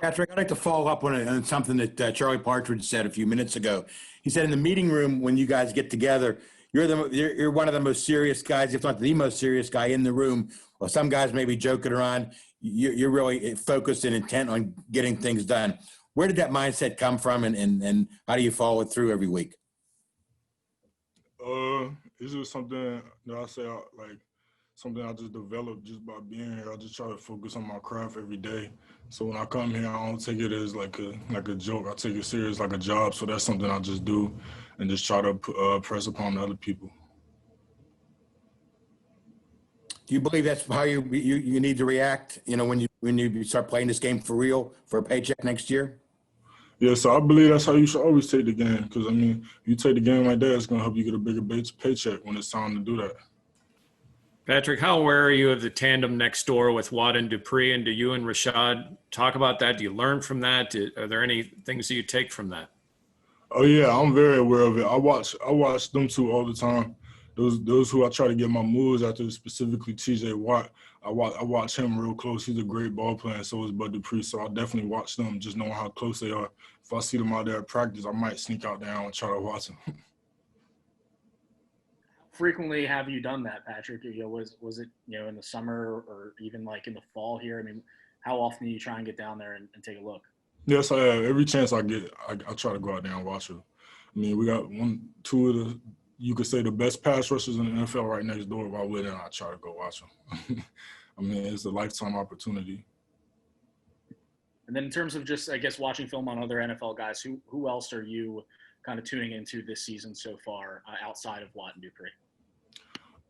Patrick, I'd like to follow up on something that Charlie Partridge said a few minutes ago. He said in the meeting room when you guys get together, you're one of the most serious guys, if not the most serious guy in the room. Well, some guys may be joking around. You're really focused and intent on getting things done. Where did that mindset come from, and how do you follow it through every week? It's just something that I say like something I just developed just by being here. I just try to focus on my craft every day. So when I come here, I don't take it as like a joke. I take it serious like a job. So that's something I just do, and just try to press upon the other people. Do you believe that's how you need to react? You know, when you start playing this game for real for a paycheck next year. Yeah, so I believe that's how you should always take the game. Because I mean, if you take the game like that, it's gonna help you get a bigger paycheck when it's time to do that. Patrick, how aware are you of the tandem next door with Watt and Dupree? And do you and Rashod talk about that? Do you learn from that? Are there any things that you take from that? Oh yeah, I'm very aware of it. I watch them two all the time. Those who I try to get my moves after, specifically TJ Watt. I watch him real close. He's a great ball player, and so is Bud Dupree. So I definitely watch them, just knowing how close they are. If I see them out there at practice, I might sneak out there and try to watch them. Frequently have you done that, Patrick? Was it in the summer or even like in the fall here? I mean, how often do you try and get down there and take a look? Yes, I have. Every chance I get, I try to go out there and watch them. I mean, we got two of the, you could say, the best pass rushers in the NFL right next door. Why wouldn't I try to go watch them? I mean, it's a lifetime opportunity. And then in terms of just, I guess, watching film on other NFL guys, who else are you kind of tuning into this season so far outside of Watt and Dupree?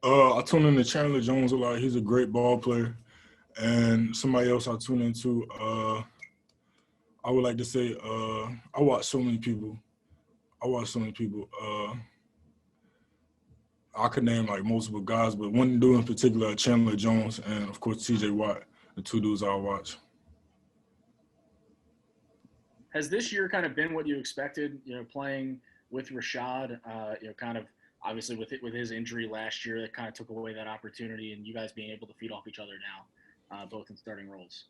I tune into Chandler Jones a lot. He's a great ball player. And somebody else I tune into, I would like to say, I watch so many people. I could name like multiple guys, but one dude in particular, Chandler Jones, and of course TJ Watt, the two dudes I watch. Has this year kind of been what you expected? Playing with Rashod, kind of obviously with his injury last year, that kind of took away that opportunity, and you guys being able to feed off each other now, both in starting roles.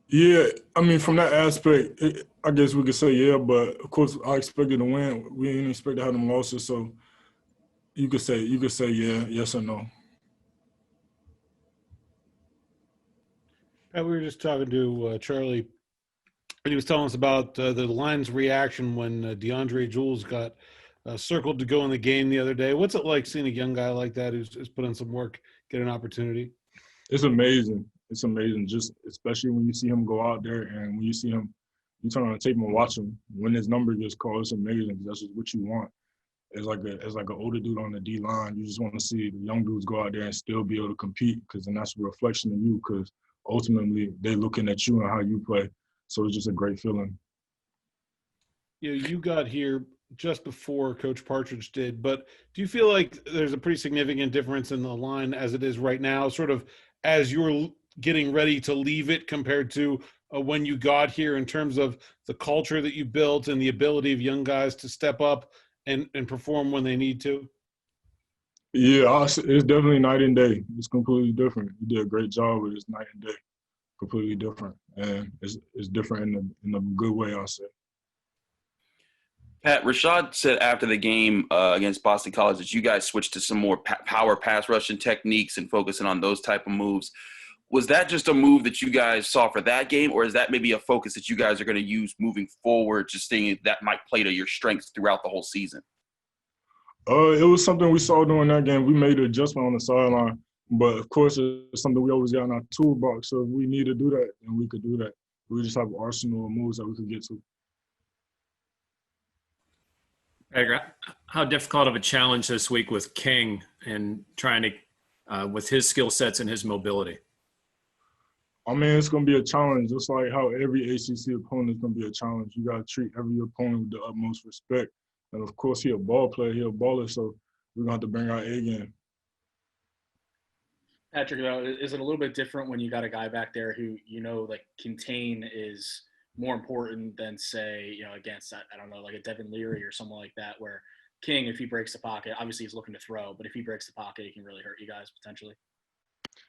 Yeah, I mean, from that aspect, I guess we could say yeah, but of course I expected to win. We didn't expect to have them losses, so you could say yeah, yes or no. We were just talking to Charlie, and he was telling us about the line's reaction when Deandre Giles got circled to go in the game the other day. What's it like seeing a young guy like that who's put in some work get an opportunity? It's amazing. It's amazing, just especially when you see him go out there and when you see him, you turn on the tape and watch him. When his number gets called, it's amazing because that's just what you want. As like an older dude on the D line, you just want to see the young dudes go out there and still be able to compete, because then that's a reflection of you, because ultimately they're looking at you and how you play. So it's just a great feeling. You got here just before Coach Partridge did, but do you feel like there's a pretty significant difference in the line as it is right now, sort of as you're getting ready to leave it compared to when you got here, in terms of the culture that you built and the ability of young guys to step up and perform when they need to? Yeah, it's definitely night and day. It's completely different. You did a great job, but it's night and day. Completely different. And it's different in a good way, I'll say. Pat, Rashod said after the game against Boston College that you guys switched to some more power pass rushing techniques and focusing on those type of moves. Was that just a move that you guys saw for that game, or is that maybe a focus that you guys are going to use moving forward, just thinking that might play to your strengths throughout the whole season? It was something we saw during that game. We made an adjustment on the sideline, but of course it's something we always got in our toolbox. So if we need to do that, then we could do that. We just have an arsenal of moves that we could get to. How difficult of a challenge this week with King and trying to, with his skill sets and his mobility? I mean, it's going to be a challenge, just like how every ACC opponent is going to be a challenge. You got to treat every opponent with the utmost respect. And, of course, he's a ball player. He's a baller, so we're going to have to bring our A game. Patrick, is it a little bit different when you got a guy back there who, like contain is more important than, say, against, I don't know, like a Devin Leary or someone like that, where King, if he breaks the pocket, obviously he's looking to throw, but if he breaks the pocket, he can really hurt you guys potentially?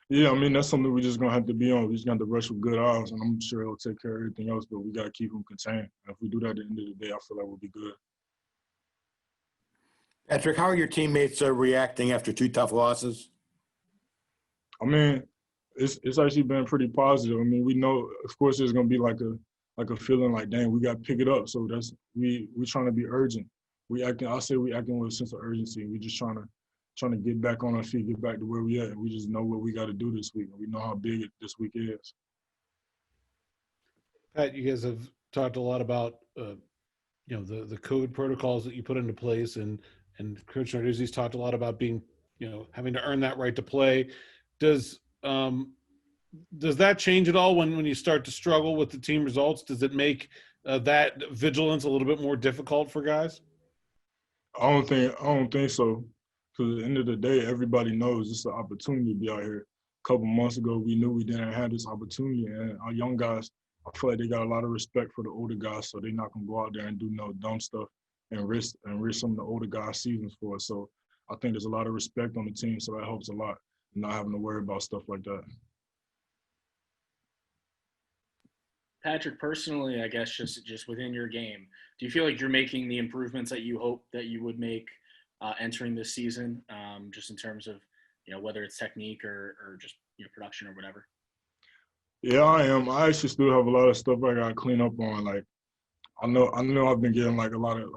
Yeah, I mean, that's something we're just going to have to be on. We just got to rush with good odds, and I'm sure he'll take care of everything else, but we got to keep him contained. And if we do that at the end of the day, I feel like we'll be good. Patrick, how are your teammates reacting after 2 tough losses? I mean, it's actually been pretty positive. I mean, we know, of course, there's going to be like a feeling like, dang, we got to pick it up. So we trying to be urgent. I say we acting with a sense of urgency. We just trying to get back on our feet, get back to where we at. We just know what we got to do this week. And we know how big this week is. Pat, you guys have talked a lot about the code protocols that you put into place, and Coach Narduzzi's talked a lot about being having to earn that right to play. Does that change at all when you start to struggle with the team results? Does it make that vigilance a little bit more difficult for guys? I don't think so. Because at the end of the day, everybody knows it's an opportunity to be out here. A couple months ago, we knew we didn't have this opportunity, and our young guys, I feel like they got a lot of respect for the older guys, so they're not gonna go out there and do no dumb stuff and risk some of the older guys' seasons for us. So I think there's a lot of respect on the team, so that helps a lot, not having to worry about stuff like that. Patrick, personally, I guess just within your game, do you feel like you're making the improvements that you hope that you would make entering this season, just in terms of whether it's technique or just production or whatever? Yeah, I am. I actually still have a lot of stuff I gotta clean up on. Like I know I've been getting like a lot of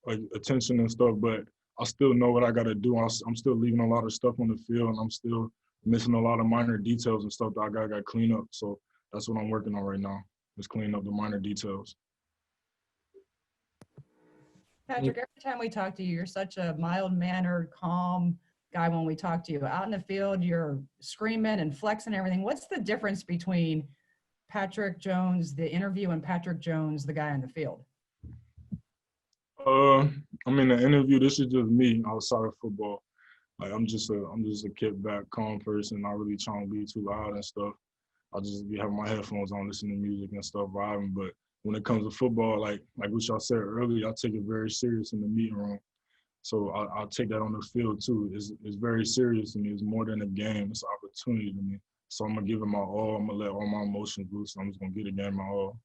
like attention and stuff, but I still know what I gotta do. I'm still leaving a lot of stuff on the field, and I'm still missing a lot of minor details and stuff that I gotta clean up. So that's what I'm working on right now. Just cleaning up the minor details. Patrick, every time we talk to you, you're such a mild-mannered, calm guy when we talk to you. Out in the field, you're screaming and flexing and everything. What's the difference between Patrick Jones, the interview, and Patrick Jones, the guy on the field? I mean, the interview, this is just me outside of football. Like I'm just a kid back, calm person, not really trying to be too loud and stuff. I'll just be having my headphones on, listening to music and stuff, vibing. But when it comes to football, like what y'all said earlier, I take it very serious in the meeting room. So I'll take that on the field too. It's very serious to me. It's more than a game. It's an opportunity to me. So I'm gonna give it my all. I'm gonna let all my emotions loose. I'm just gonna get the game my all.